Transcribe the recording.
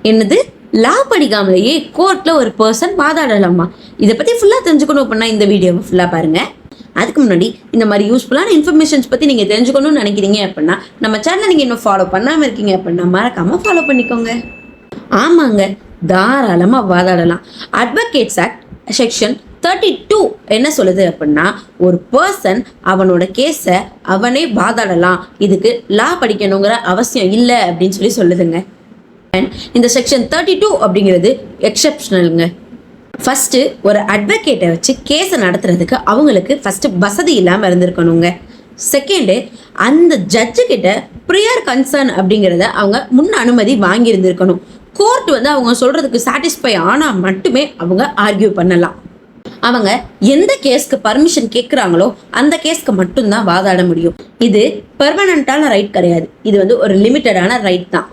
என்னது, லா படிக்காமலேயே கோர்ட்ல ஒரு பர்சன் வாதாடலாமா? இதை பத்தி ஃபுல்லா தெரிஞ்சுக்கணும் அப்படின்னா இந்த வீடியோவை ஃபுல்லா பாருங்க. அதுக்கு முன்னாடி இந்த மாதிரி யூஸ்ஃபுல்லான இன்ஃபர்மேஷன்ஸ் பத்தி நீங்க தெரிஞ்சுக்கணும்னு நினைக்கிறீங்க அப்படின்னா நம்ம சேனலை நீங்க இன்னும் ஃபாலோ பண்ணாம இருக்கீங்க அப்படின்னா மறக்காம ஃபாலோ பண்ணிக்கோங்க. ஆமாங்க, தாராளமா வாதாடலாம். அட்வொகேட்ஸ் ஆக்ட் செக்ஷன் 32 என்ன சொல்லுது அப்படின்னா, ஒரு பர்சன் அவனோட கேஸை அவனே வாதாடலாம், இதுக்கு லா படிக்கணுங்கிற அவசியம் இல்லை அப்படின்னு சொல்லுதுங்க. அண்ட் இந்த செக்ஷன் 32 அப்படிங்கிறது எக்ஸப்ஷனலுங்க. ஃபர்ஸ்ட் ஒரு அட்வொகேட்டை வச்சு கேஸை நடத்துறதுக்கு அவங்களுக்கு ஃபர்ஸ்ட் வசதி இல்லாமல் இருந்திருக்கணுங்க. செகண்டு, அந்த ஜட்ஜு கிட்ட ப்ரியர் கன்சர்ன் அப்படிங்கிறத அவங்க முன் அனுமதி வாங்கியிருந்திருக்கணும். கோர்ட் அவங்க சொல்றதுக்கு சாட்டிஸ்ஃபை ஆனால் மட்டுமே அவங்க ஆர்கியூ பண்ணலாம். அவங்க எந்த கேஸ்க்கு பர்மிஷன் கேட்குறாங்களோ அந்த கேஸ்க்கு மட்டும்தான் வாதாட முடியும். இது பெர்மனண்டான ரைட் கிடையாது, இது ஒரு லிமிட்டடான ரைட் தான்.